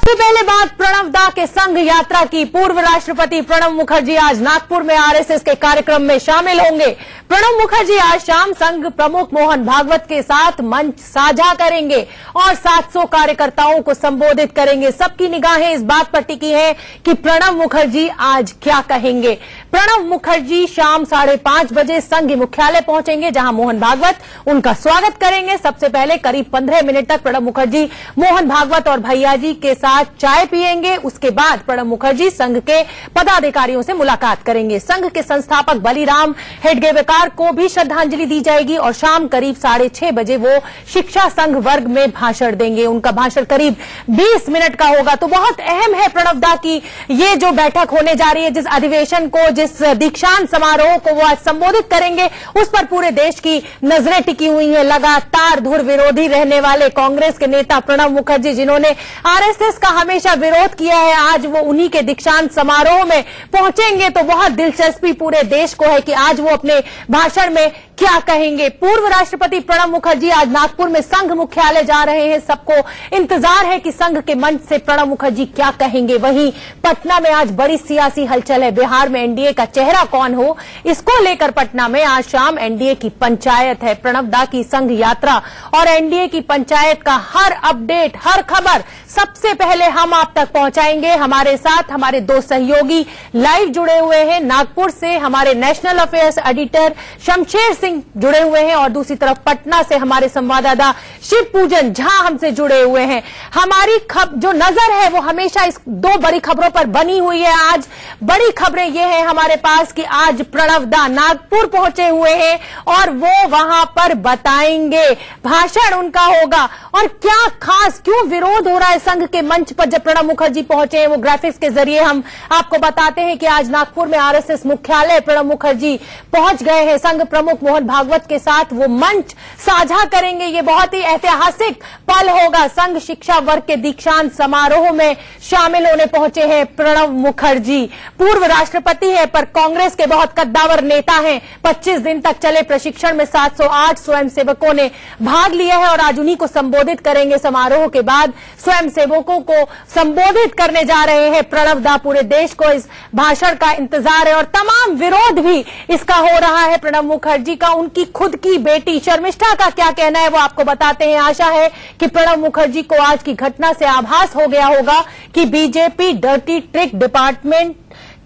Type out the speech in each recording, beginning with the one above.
सबसे पहले बात प्रणव दा के संघ यात्रा की। पूर्व राष्ट्रपति प्रणब मुखर्जी आज नागपुर में आरएसएस के कार्यक्रम में शामिल होंगे। प्रणब मुखर्जी आज शाम संघ प्रमुख मोहन भागवत के साथ मंच साझा करेंगे और 700 कार्यकर्ताओं को संबोधित करेंगे। सबकी निगाहें इस बात पर टिकी है कि प्रणब मुखर्जी आज क्या कहेंगे। प्रणब मुखर्जी शाम 5:30 बजे संघ मुख्यालय पहुंचेंगे, जहां मोहन भागवत उनका स्वागत करेंगे। सबसे पहले करीब 15 मिनट तक प्रणब मुखर्जी मोहन भागवत और भैयाजी के साथ चाय पिएंगे। उसके बाद प्रणब मुखर्जी संघ के पदाधिकारियों से मुलाकात करेंगे। संघ के संस्थापक बलीराम हेडगेवार को भी श्रद्धांजलि दी जाएगी और शाम करीब 6:30 बजे वो शिक्षा संघ वर्ग में भाषण देंगे। उनका भाषण करीब 20 मिनट का होगा। तो बहुत अहम है प्रणब दा की ये जो बैठक होने जा रही है, जिस अधिवेशन को, जिस दीक्षांत समारोह को वो आज संबोधित करेंगे, उस पर पूरे देश की नजरें टिकी हुई है। लगातार धुर विरोधी रहने वाले कांग्रेस के नेता प्रणब मुखर्जी, जिन्होंने आरएसएस का हमेशा विरोध किया है, आज वो उन्हीं के दीक्षांत समारोह में पहुंचेंगे। तो बहुत दिलचस्पी पूरे देश को है कि आज वो अपने भाषण में क्या कहेंगे। पूर्व राष्ट्रपति प्रणब मुखर्जी आज नागपुर में संघ मुख्यालय जा रहे हैं। सबको इंतजार है कि संघ के मंच से प्रणब मुखर्जी क्या कहेंगे। वहीं पटना में आज बड़ी सियासी हलचल है। बिहार में एनडीए का चेहरा कौन हो, इसको लेकर पटना में आज शाम एनडीए की पंचायत है। प्रणब दा की संघ यात्रा और एनडीए की पंचायत का हर अपडेट, हर खबर सबसे पहले हम आप तक पहुंचाएंगे। हमारे साथ हमारे 2 सहयोगी लाइव जुड़े हुए हैं। नागपुर से हमारे national affairs editor Shamsher Singh जुड़े हुए हैं और दूसरी तरफ पटना से हमारे संवाददाता शिव पूजन झा हमसे जुड़े हुए हैं। हमारी जो नजर है वो हमेशा इस 2 बड़ी खबरों पर बनी हुई है। आज बड़ी खबरें ये हैं हमारे पास कि आज प्रणब दा नागपुर पहुंचे हुए हैं और वो वहां पर बताएंगे, भाषण उनका होगा। और क्या खास, क्यों विरोध हो रहा है संघ के मंच पर जब प्रणब मुखर्जी पहुंचे हैं, वो ग्राफिक्स के जरिए हम आपको बताते हैं कि आज नागपुर में आरएसएस मुख्यालय प्रणब मुखर्जी पहुंच गए हैं। संघ प्रमुख मोहन भागवत के साथ वो मंच साझा करेंगे। ये बहुत ही ऐतिहासिक पल होगा। संघ शिक्षा वर्ग के दीक्षांत समारोह में शामिल होने पहुंचे हैं प्रणब मुखर्जी। पूर्व राष्ट्रपति है पर कांग्रेस के बहुत कद्दावर नेता हैं। 25 दिन तक चले प्रशिक्षण में 708 स्वयंसेवकों ने भाग लिया है और आज उन्हीं को संबोधित करेंगे। समारोह के बाद स्वयंसेवकों को संबोधित करने जा रहे हैं प्रणब दा। पूरे देश को इस भाषण का इंतजार है और तमाम विरोध भी इसका हो रहा है प्रणब मुखर्जी का। उनकी खुद की बेटी शर्मिष्ठा का क्या कहना है वो आपको बताते हैं। आशा है कि प्रणब मुखर्जी को आज की घटना से आभास हो गया होगा कि बीजेपी डर्टी ट्रिक डिपार्टमेंट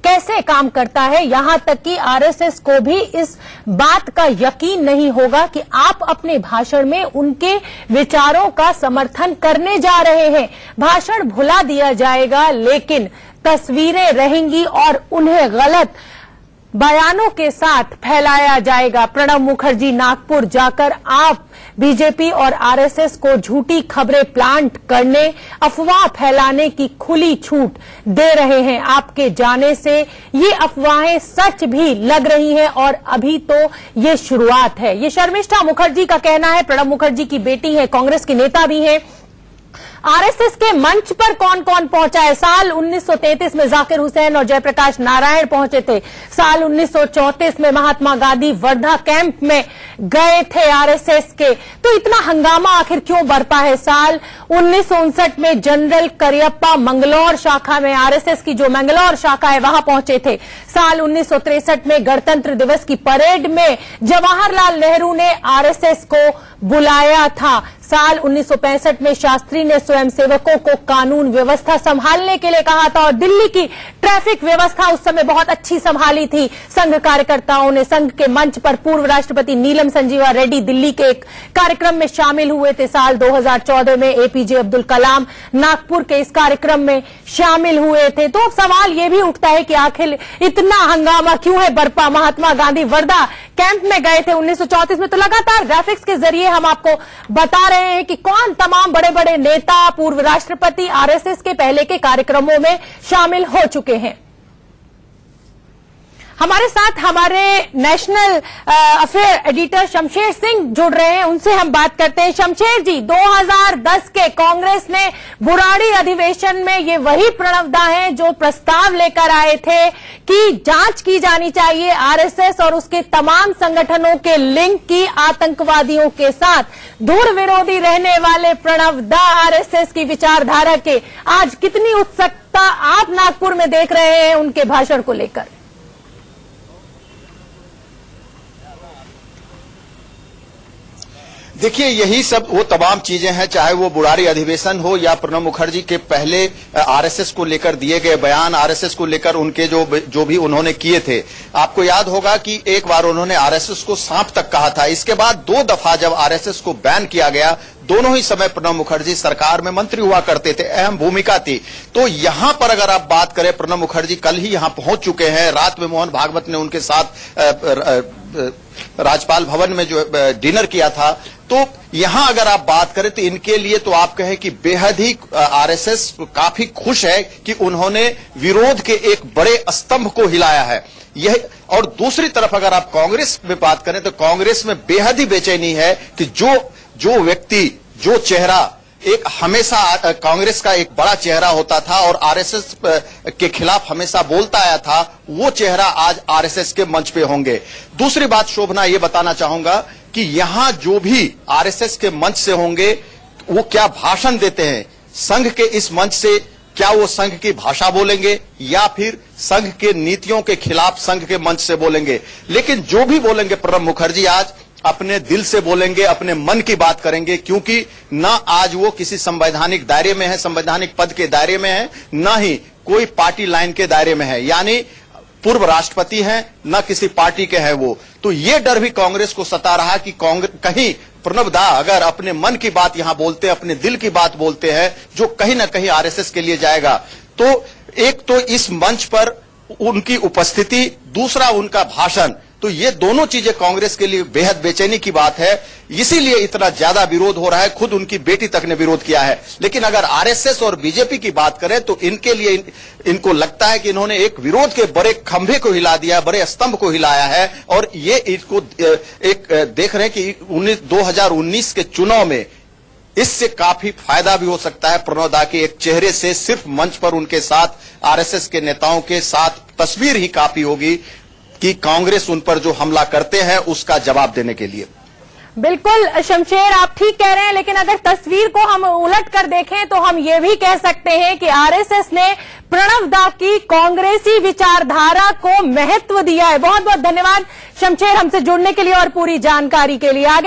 कैसे काम करता है। यहां तक कि आरएसएस को भी इस बात का यकीन नहीं होगा कि आप अपने भाषण में उनके विचारों का समर्थन करने जा रहे हैं। भाषण भुला दिया जाएगा लेकिन तस्वीरें रहेंगी और उन्हें गलत बयानों के साथ फैलाया जाएगा। प्रणब मुखर्जी नागपुर जाकर आप बीजेपी और आरएसएस को झूठी खबरें प्लांट करने, अफवाह फैलाने की खुली छूट दे रहे हैं। आपके जाने से ये अफवाहें सच भी लग रही हैं और अभी तो ये शुरुआत है। ये शर्मिष्ठा मुखर्जी का कहना है। प्रणब मुखर्जी की बेटी है, कांग्रेस की नेता भी है। आरएसएस के मंच पर कौन कौन पहुंचा है? साल 1933 में जाकिर हुसैन और जयप्रकाश नारायण पहुंचे थे। साल 1934 में महात्मा गांधी वर्धा कैंप में गए थे आरएसएस के। तो इतना हंगामा आखिर क्यों बरपा है? साल 1959 में जनरल करियप्पा मंगलौर शाखा में, आरएसएस की जो मंगलौर शाखा है, वहां पहुंचे थे। साल 1963 में गणतंत्र दिवस की परेड में जवाहरलाल नेहरू ने आरएसएस को बुलाया था। साल 1965 में शास्त्री ने स्वयंसेवकों को कानून व्यवस्था संभालने के लिए कहा था और दिल्ली की ट्रैफिक व्यवस्था उस समय बहुत अच्छी संभाली थी संघ कार्यकर्ताओं ने। संघ के मंच पर पूर्व राष्ट्रपति नीलम संजीवा रेड्डी दिल्ली के एक कार्यक्रम में शामिल हुए थे। साल 2014 में एपीजे अब्दुल कलाम नागपुर के इस कार्यक्रम में शामिल हुए थे। तो अब सवाल यह भी उठता है कि आखिर इतना हंगामा क्यों है बरपा? महात्मा गांधी वर्धा कैंप में गए थे 1934 में। तो लगातार ग्राफिक्स के जरिए हम आपको बता रहे हैं कि कौन तमाम बड़े बड़े नेता, पूर्व राष्ट्रपति आरएसएस के पहले के कार्यक्रमों में शामिल हो चुके हैं। हमारे साथ हमारे national affair editor Shamsher Singh जुड़ रहे हैं, उनसे हम बात करते हैं। शमशेर जी, 2010 के कांग्रेस ने बुराड़ी अधिवेशन में ये वही प्रणव दा हैं जो प्रस्ताव लेकर आए थे कि जांच की जानी चाहिए आरएसएस और उसके तमाम संगठनों के लिंक की आतंकवादियों के साथ। धुर विरोधी रहने वाले प्रणव दा आरएसएस की विचारधारा के आज कितनी उत्सुकता आप नागपुर में देख रहे हैं उनके भाषण को लेकर? देखिए, यही सब वो तमाम चीजें हैं, चाहे वो बुराड़ी अधिवेशन हो या प्रणब मुखर्जी के पहले आरएसएस को लेकर दिए गए बयान, आरएसएस को लेकर उनके जो भी उन्होंने किए थे। आपको याद होगा कि एक बार उन्होंने आरएसएस को सांप तक कहा था। इसके बाद 2 दफा जब आरएसएस को बैन किया गया, दोनों ही समय प्रणब मुखर्जी सरकार में मंत्री हुआ करते थे, अहम भूमिका थी। तो यहां पर अगर आप बात करें, प्रणब मुखर्जी कल ही यहां पहुंच चुके हैं। रात में मोहन भागवत ने उनके साथ राज्यपाल भवन में जो डिनर किया था। तो यहां अगर आप बात करें तो इनके लिए तो आप कहें कि बेहद ही आरएसएस काफी खुश है कि उन्होंने विरोध के एक बड़े स्तंभ को हिलाया है। यह, और दूसरी तरफ अगर आप कांग्रेस में बात करें तो कांग्रेस में बेहद ही बेचैनी है कि जो व्यक्ति, जो चेहरा एक हमेशा कांग्रेस का एक बड़ा चेहरा होता था और आरएसएस के खिलाफ हमेशा बोलता आया था, वो चेहरा आज आरएसएस के मंच पे होंगे। दूसरी बात शोभना, ये बताना चाहूंगा कि यहां जो भी आरएसएस के मंच से होंगे वो क्या भाषण देते हैं, संघ के इस मंच से क्या वो संघ की भाषा बोलेंगे या फिर संघ के नीतियों के खिलाफ संघ के मंच से बोलेंगे। लेकिन जो भी बोलेंगे प्रणब मुखर्जी आज अपने दिल से बोलेंगे, अपने मन की बात करेंगे, क्योंकि न आज वो किसी संवैधानिक दायरे में है, संवैधानिक पद के दायरे में है, न ही कोई पार्टी लाइन के दायरे में है, यानी पूर्व राष्ट्रपति हैं, न किसी पार्टी के हैं वो। तो ये डर भी कांग्रेस को सता रहा कि कहीं प्रणब दा अगर अपने मन की बात यहां बोलते हैं, अपने दिल की बात बोलते हैं, जो कहीं ना कहीं आरएसएस के लिए जाएगा। तो एक तो इस मंच पर उनकी उपस्थिति, दूसरा उनका भाषण, तो ये दोनों चीजें कांग्रेस के लिए बेहद बेचैनी की बात है। इसीलिए इतना ज्यादा विरोध हो रहा है, खुद उनकी बेटी तक ने विरोध किया है। लेकिन अगर आरएसएस और बीजेपी की बात करें तो इनके लिए इनको लगता है कि इन्होंने एक विरोध के बड़े खंभे को हिला दिया, बड़े स्तंभ को हिलाया है। और ये इसको एक देख रहे हैं कि 2019 के चुनाव में इससे काफी फायदा भी हो सकता है। प्रणव दा के एक चेहरे से, सिर्फ मंच पर उनके साथ आरएसएस के नेताओं के साथ तस्वीर ही काफी होगी कि कांग्रेस उन पर जो हमला करते हैं उसका जवाब देने के लिए। बिल्कुल शमशेर, आप ठीक कह रहे हैं, लेकिन अगर तस्वीर को हम उलट कर देखें तो हम ये भी कह सकते हैं कि आरएसएस ने प्रणव दा की कांग्रेसी विचारधारा को महत्व दिया है। बहुत बहुत धन्यवाद शमशेर हमसे जुड़ने के लिए और पूरी जानकारी के लिए। आगे